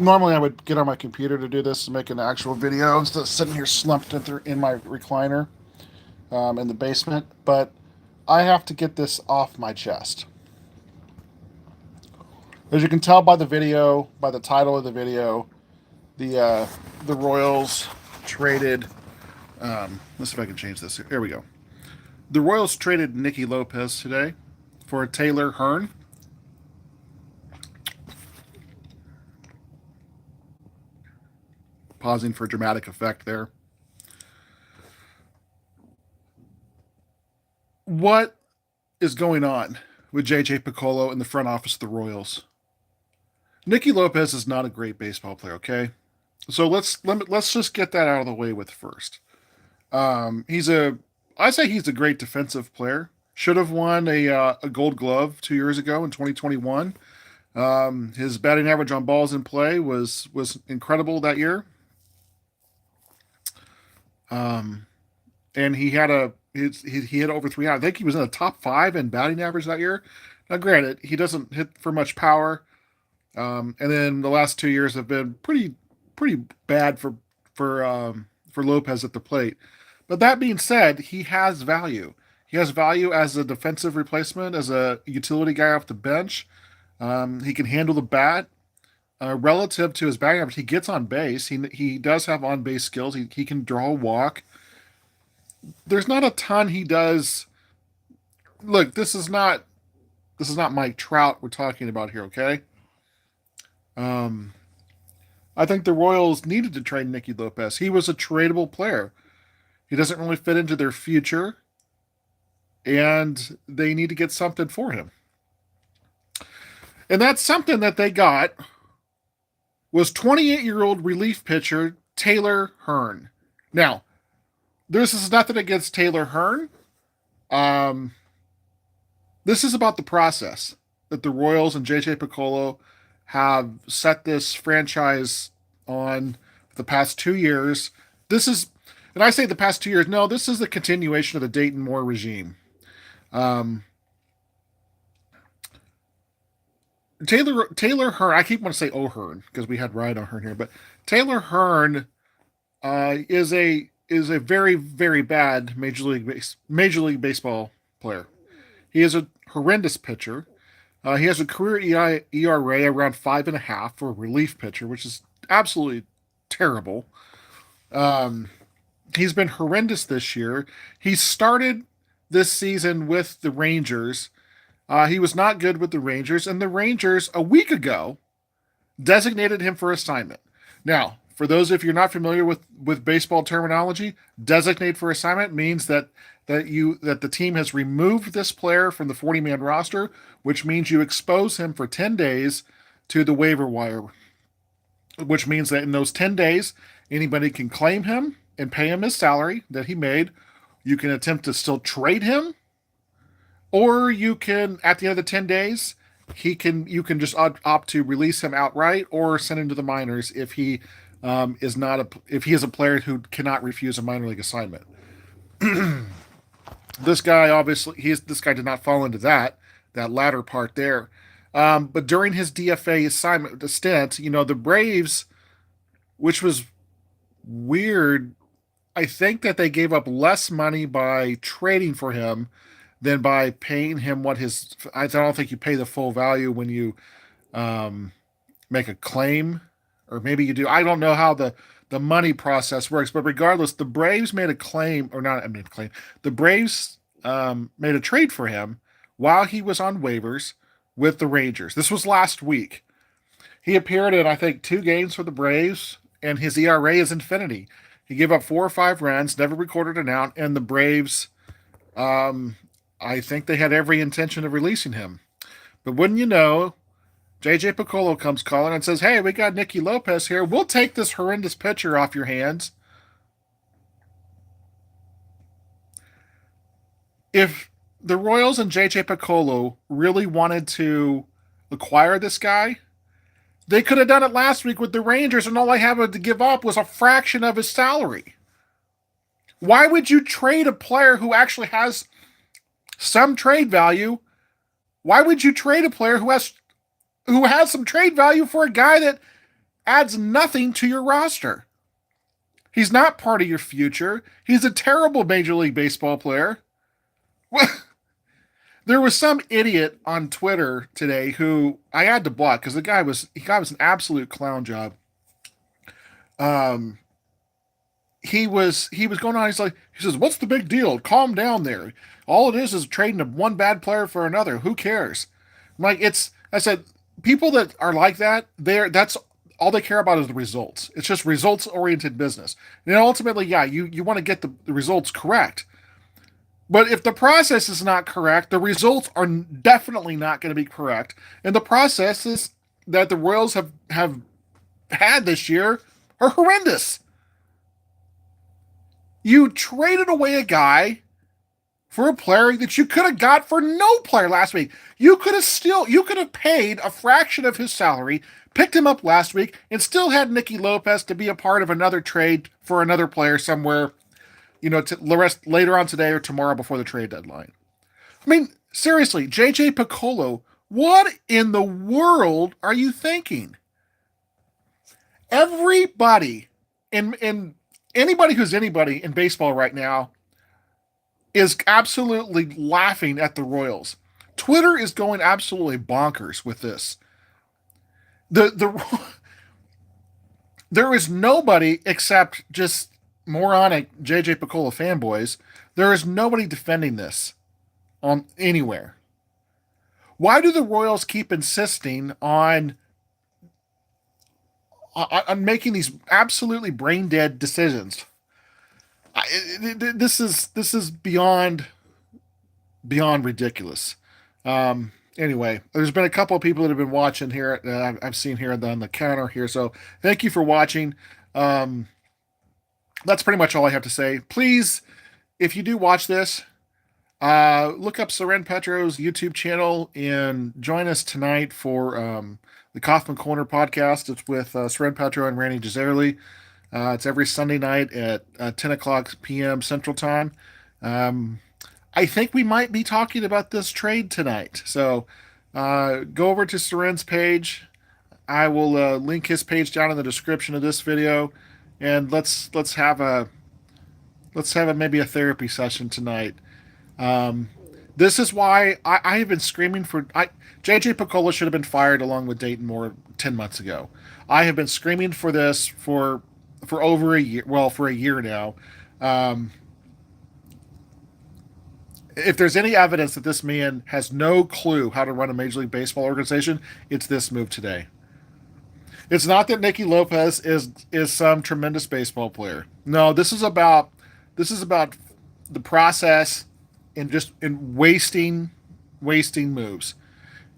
Normally, I would get on my computer to do this and make an actual video instead of sitting here slumped in my recliner in the basement. But I have to get this off my chest. As you can tell by the video, by the title of the video, the Royals traded. Let's see if I can change this. Here we go. The Royals traded Nicky Lopez today for Taylor Hearn. Pausing for dramatic effect there. What is going on with JJ Piccolo in the front office of the Royals? Nicky Lopez is not a great baseball player, okay? So let's just get that out of the way with first. I say he's a great defensive player. Should have won a Gold Glove 2 years ago in 2021. His batting average on balls in play was incredible that year. And he hit over 300. I think he was in the top 5 in batting average that year. Now, granted, he doesn't hit for much power. And then the last 2 years have been pretty bad for Lopez at the plate. But that being said, he has value. He has value as a defensive replacement, as a utility guy off the bench. He can handle the bat. Relative to his batting average, he gets on base. He does have on base skills. He can draw a walk. There's not a ton he does. Look, this is not Mike Trout we're talking about here, okay? I think the Royals needed to trade Nicky Lopez. He was a tradable player. He doesn't really fit into their future, and they need to get something for him. And that's something that they got was 28-year-old relief pitcher Taylor Hearn. Now, this is nothing against Taylor Hearn. This is about the process that the Royals and JJ Piccolo have set this franchise on the past 2 years. This is, and I say the past 2 years, no, this is the continuation of the Dayton Moore regime. Taylor Hearn, I keep wanting to say O'Hearn because we had Ryan O'Hearn here, but Taylor Hearn is a very, very bad Major League Baseball player. He is a horrendous pitcher. He has a career ERA around 5.5 for a relief pitcher, which is absolutely terrible. He's been horrendous this year. He started this season with the Rangers. He was not good with the Rangers, and the Rangers a week ago designated him for assignment. Now, for those if you're not familiar with baseball terminology, designate for assignment means that the team has removed this player from the 40-man roster, which means you expose him for 10 days to the waiver wire, which means that in those 10 days, anybody can claim him and pay him his salary that he made. You can attempt to still trade him, or you can, at the end of the 10 days, you can just opt to release him outright or send him to the minors if he if he is a player who cannot refuse a minor league assignment. This guy this guy did not fall into that latter part there. But during his DFA assignment, the stint, the Braves, which was weird, I think that they gave up less money by trading for him than by paying him I don't think you pay the full value when you make a claim, or maybe you do. I don't know how the money process works, but regardless, the Braves made a claim, or not made a claim. The Braves made a trade for him while he was on waivers with the Rangers. This was last week. He appeared in, I think, 2 games for the Braves, and his ERA is infinity. He gave up 4 or 5 runs, never recorded an out, and the Braves, I think they had every intention of releasing him. But wouldn't you know, JJ Piccolo comes calling and says, "Hey, we got Nicky Lopez here. We'll take this horrendous pitcher off your hands." If the Royals and JJ Piccolo really wanted to acquire this guy, they could have done it last week with the Rangers, and all I had to give up was a fraction of his salary. Why would you trade a player who actually has some trade value? Why would you trade a player who has some trade value for a guy that adds nothing to your roster. He's not part of your future. He's a terrible Major League Baseball player. There was some idiot on Twitter today who I had to block because the guy was an absolute clown job. Um, he was going on. He says, "What's the big deal? Calm down there. All it is trading one bad player for another. Who cares?" I'm like, it's. I said, people that are like that, that's all they care about is the results. It's just results oriented business. And ultimately, yeah, you want to get the results correct. But if the process is not correct, the results are definitely not going to be correct. And the processes that the Royals have had this year are horrendous. You traded away a guy for a player that you could have got for no player last week. You could have paid a fraction of his salary, picked him up last week, and still had Nicky Lopez to be a part of another trade for another player somewhere, later on today or tomorrow before the trade deadline. I mean, seriously, JJ Piccolo, what in the world are you thinking? Everybody in anybody who's anybody in baseball right now is absolutely laughing at the Royals. Twitter is going absolutely bonkers with this. There is nobody except just moronic JJ Piccolo fanboys. There is nobody defending this on anywhere. Why do the Royals keep insisting on making these absolutely brain dead decisions? This is beyond ridiculous. Anyway, there's been a couple of people that have been watching here. I've seen here on the counter here. So thank you for watching. That's pretty much all I have to say. Please, if you do watch this, look up Soren Petro's YouTube channel and join us tonight for the Kaufman Corner podcast. It's with Soren Petro and Randy Gisarli. It's every Sunday night at 10 o'clock p.m. Central Time. I think we might be talking about this trade tonight. So go over to Soren's page. I will link his page down in the description of this video, and let's have maybe a therapy session tonight. This is why I have been screaming for JJ Piccolo should have been fired along with Dayton Moore 10 months ago. I have been screaming for this for over a year. Well, for a year now. If there's any evidence that this man has no clue how to run a Major League Baseball organization, it's this move today. It's not that Nicky Lopez is some tremendous baseball player. No, this is about the process and just wasting moves.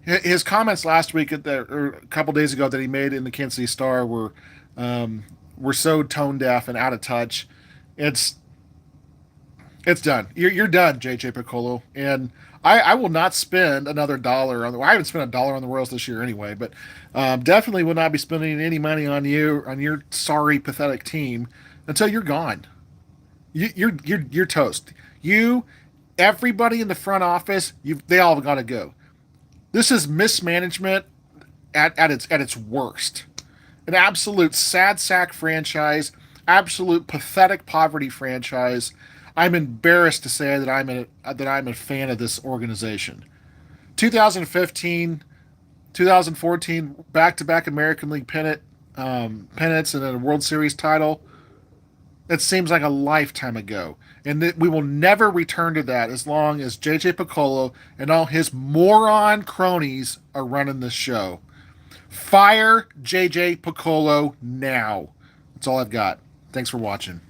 His comments last week or a couple days ago that he made in the Kansas City Star were so tone deaf and out of touch. It's done. You're done, JJ Piccolo. And I will not spend another dollar on I haven't spent $1 on the Royals this year anyway, but definitely will not be spending any money on your sorry, pathetic team until you're gone. You're toast. Everybody in the front office, they all got to go. This is mismanagement at its worst. An absolute sad sack franchise, absolute pathetic poverty franchise. I'm embarrassed to say that I'm a fan of this organization. 2015, 2014, back-to-back American League pennants and then a World Series title. It seems like a lifetime ago. And we will never return to that as long as JJ Piccolo and all his moron cronies are running this show. Fire JJ Piccolo now. That's all I've got. Thanks for watching.